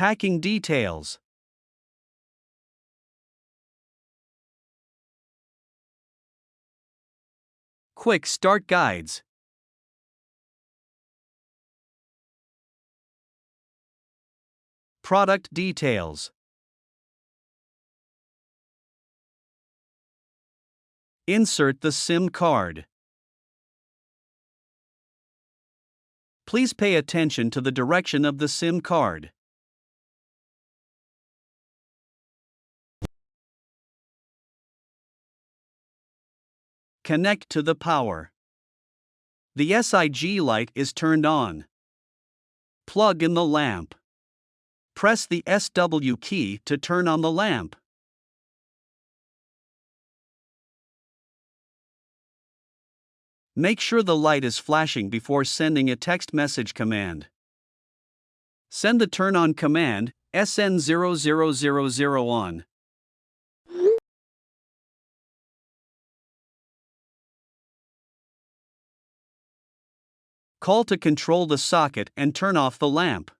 Packing details. Quick start guides. Product details. Insert the SIM card. Please pay attention to the direction of the SIM card. Connect to the power. The SIG light is turned on. Plug in the lamp. Press the SW key to turn on the lamp. Make sure the light is flashing before sending a text message command. Send the turn on command, SN0000 on. Call to control the socket and turn off the lamp.